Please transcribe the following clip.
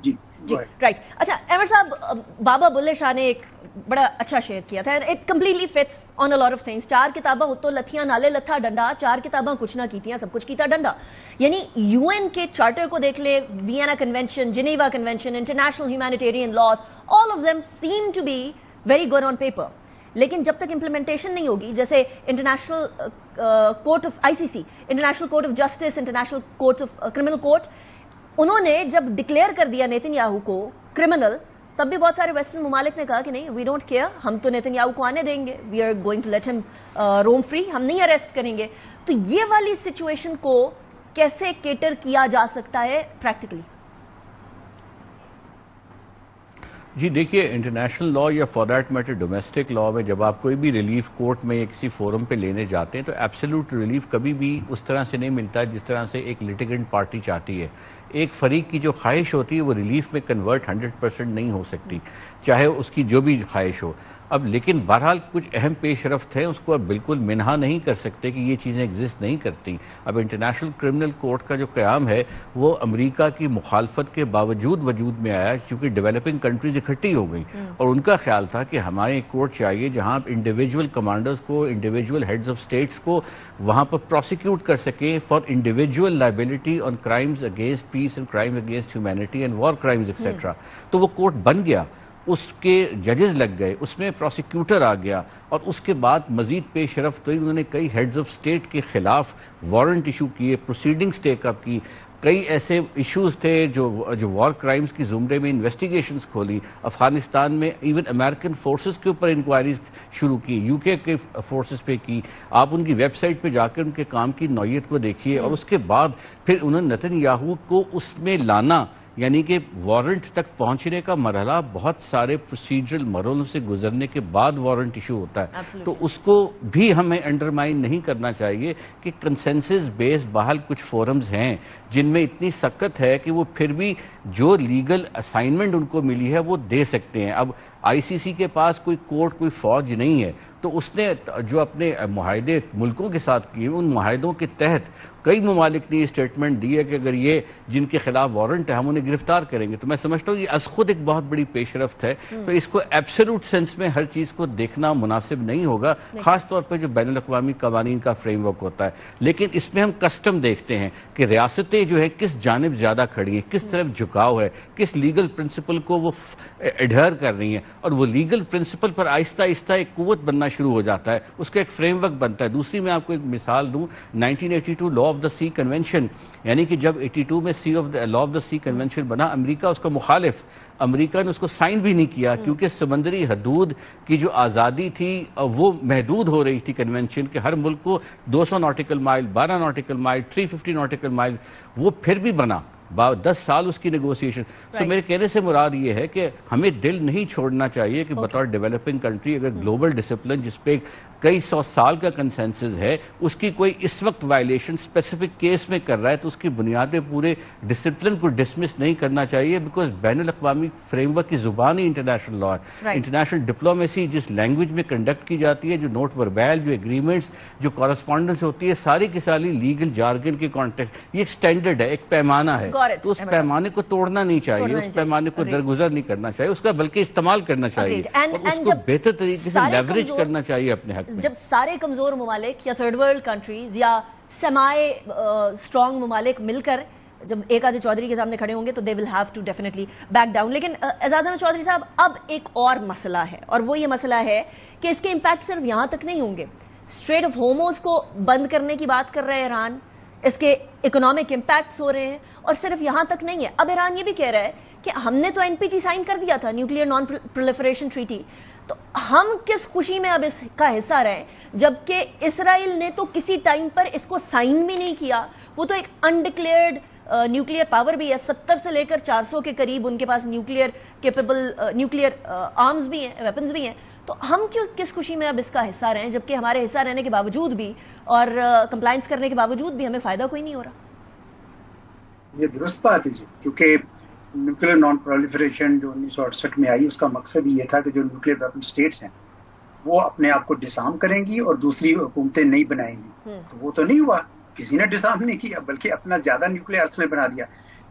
جی right. اچھا احمد صاحب, بابا بلے شاہ نے ایک بڑا اچھا شعر کیا تھا, it completely fits on a lot of things. 4 کتاباں اتو لتھیاں نالے لتھا ڈنڈا, 4 کتاباں کچھ نہ کیتیاں سب کچھ کیتا ڈنڈا. یعنی یو این کے چارٹر کو دیکھ لے, Vienna convention, Geneva convention, international humanitarian laws, all of them seem to be very good on paper, لیکن جب تک امپلیمنٹیشن نہیں ہوگی, جیسے international court of ICC, international court of justice, international court of criminal court, انہوں نے جب declare کر دیا نیتن یاہو کو کرمنل, تب بھی بہت سارے ویسٹرن ممالک نے کہا کہ نہیں, وی ڈونٹ کیئر, ہم تو نیتن یاہو کو آنے دیں گے, we are going to let them roam free, ہم نہیں اریسٹ کریں گے. تو یہ والی سچویشن کو کیسے کیٹر کیا جا سکتا ہے پریکٹیکلی؟ جی دیکھیے, انٹرنیشنل لا یا for that matter domestic law میں جب آپ کوئی بھی ریلیف کورٹ میں یا کسی فورم پہ لینے جاتے ہیں تو ایبسلیوٹ ریلیف کبھی بھی اس طرح سے نہیں ملتا جس طرح سے ایک لیٹیگنٹ پارٹی چاہتی ہے. ایک فریق کی جو خواہش ہوتی ہے وہ ریلیف میں کنورٹ 100% نہیں ہو سکتی, چاہے اس کی جو بھی خواہش ہو. اب لیکن بہرحال کچھ اہم پیش رفت ہیں, اس کو اب بالکل منہا نہیں کر سکتے کہ یہ چیزیں ایگزسٹ نہیں کرتی. اب انٹرنیشنل کرمنل کورٹ کا جو قیام ہے وہ امریکہ کی مخالفت کے باوجود وجود میں آیا, چونکہ ڈیولپنگ کنٹریز اکٹھی ہو گئیں اور ان کا خیال تھا کہ ہمارے ایک کورٹ چاہیے جہاں انڈیویجول کمانڈرز کو, انڈیویجول ہیڈز آف سٹیٹس کو وہاں پر پروسیکیوٹ کر سکیں for individual liability on crimes against peace and crime against humanity and war crimes etcetera. تو وہ کورٹ بن گیا, اس کے ججز لگ گئے, اس میں پروسیکیوٹر آ گیا, اور اس کے بعد مزید پیش رفت ہوئی. انہوں نے کئی ہیڈز آف سٹیٹ کے خلاف وارنٹ ایشو کیے, پروسیڈنگز ٹیک اپ کی, کئی ایسے ایشوز تھے جو وار کرائمز کی زمرے میں انویسٹیگیشنز کھولی. افغانستان میں ایون امریکن فورسز کے اوپر انکوائریز شروع کی, UK کے فورسز پہ کی. آپ ان کی ویب سائٹ پہ جا کر ان کے کام کی نوعیت کو دیکھیے. اور اس کے بعد پھر انہوں نے نیتن یاہو کو اس میں لانا, یعنی کہ وارنٹ تک پہنچنے کا مرحلہ بہت سارے پروسیجرل مرحلوں سے گزرنے کے بعد وارنٹ ایشو ہوتا ہے. تو اس کو بھی ہمیں انڈرمائن نہیں کرنا چاہیے کہ کنسنسس بیس بحال کچھ فورمز ہیں جن میں اتنی سخت ہے کہ وہ پھر بھی جو لیگل اسائنمنٹ ان کو ملی ہے وہ دے سکتے ہیں. اب ICC کے پاس کوئی کورٹ, کوئی فوج نہیں ہے, تو اس نے جو اپنے معاہدے ملکوں کے ساتھ کیے, ان معاہدوں کے تحت کئی ممالک نے یہ اسٹیٹمنٹ دی ہے کہ اگر یہ جن کے خلاف وارنٹ ہے ہم انہیں گرفتار کریں گے. تو میں سمجھتا ہوں یہ از خود ایک بہت بڑی پیش رفت ہے. تو اس کو ایبسولوٹ سینس میں ہر چیز کو دیکھنا مناسب نہیں ہوگا, خاص طور پہ جو بین الاقوامی قوانین کا فریم ورک ہوتا ہے. لیکن اس میں ہم کسٹم دیکھتے ہیں کہ ریاستیں جو ہے کس جانب زیادہ کھڑی ہیں, کس طرف جھکاؤ ہے, کس لیگل پرنسپل کو وہ ایڈہر کر رہی ہیں, اور وہ لیگل پرنسپل پر آہستہ آہستہ ایک قوت بننا شروع ہو جاتا ہے, اس کا ایک فریم ورک بنتا ہے. دوسری میں آپ کو ایک مثال دوں, 1982 law of the sea convention, یعنی کہ جب 82 میں law of the sea convention بنا, امریکہ اس کا مخالف, امریکہ نے اس کو سائن بھی نہیں کیا کیونکہ سمندری حدود کی جو آزادی تھی وہ محدود ہو رہی تھی کنونشن کے. ہر ملک کو 200 ناٹیکل مائل, 12 ناٹیکل مائل, 350 ناٹیکل مائل, وہ پھر بھی بنا 10 سال اس کی نیگوسیشن. سو میرے کہنے سے مراد یہ ہے کہ ہمیں دل نہیں چھوڑنا چاہیے کہ بطور ڈیولپنگ کنٹری اگر گلوبل ڈسپلن جس پہ کئی 100 سال کا کنسنسس ہے اس کی کوئی اس وقت وائلیشن اسپیسیفک کیس میں کر رہا ہے تو اس کی بنیاد پہ پورے ڈسپلن کو ڈسمس نہیں کرنا چاہیے, بیکاز بین الاقوامی فریم ورک کی زبان ہی انٹرنیشنل لا ہے. انٹرنیشنل ڈپلومیسی جس لینگویج میں کنڈکٹ کی جاتی ہے, جو نوٹ وربیل, جو ایگریمنٹس, جو کورسپونڈنس ہوتی ہے, ساری کی ساری لیگل جارگن کے کانٹیکٹ, یہ ایک سٹینڈرڈ ہے, ایک پیمانہ ہے. تو اس پیمانے کو توڑنا نہیں چاہیے, اس پیمانے کو درگزر نہیں کرنا چاہیے, اس کا بلکہ استعمال کرنا چاہیے, اور اس کو بہتر طریقے سے لیوریج کرنا چاہیے اپنے حق میں. جب سارے کمزور ممالک یا تھرڈ ورلڈ کنٹریز یا سیمی اسٹرانگ ممالک مل کر جب ایک آدھے چودھری کے سامنے کھڑے ہوں گے تو they will have to definitely back down. لیکن اعزاز احمد چودھری صاحب, اب ایک اور مسئلہ ہے, اور وہ یہ مسئلہ ہے کہ اس کے امپیکٹ صرف یہاں تک نہیں ہوں گے. اسٹریٹ آف ہارموز کو بند کرنے کی بات کر رہا ہے ایران, اس کے اکنامک امپیکٹس ہو رہے ہیں, اور صرف یہاں تک نہیں ہے. اب ایران یہ بھی کہہ رہا ہے کہ ہم نے تو NPT سائن کر دیا تھا, نیوکلیئر نان پرولیفریشن ٹریٹی, تو ہم کس خوشی میں اب اس کا حصہ رہے, جبکہ اسرائیل نے تو کسی ٹائم پر اس کو سائن بھی نہیں کیا. وہ تو ایک انڈکلیئرڈ نیوکلیئر پاور بھی ہے, 70 سے لے کر 400 کے قریب ان کے پاس نیوکلیئر کیپیبل نیوکلیئر آرمز بھی ہیں, ویپنز بھی ہیں. تو ہم کیوں کس خوشی میں اب اس کا حصہ رہیں, جبکہ ہمارے حصہ رہنے کے باوجود بھی اور کمپلائنس کرنے کے باوجود بھی ہمیں فائدہ کوئی نہیں ہو رہا؟ یہ درست بات ہے جی, کیونکہ نیوکلیئر نان پرولیفریشن جو 1968 میں آئی, اس کا مقصد یہ تھا کہ جو نیوکلیئر ویپن اسٹیٹس ہیں وہ اپنے آپ کو ڈسارم کریں گی اور دوسری حکومتیں نہیں بنائیں گی. تو وہ تو نہیں ہوا, کسی نے ڈسارم نہیں کیا بلکہ اپنا زیادہ نیوکلیئر ارسنل بنا دیا.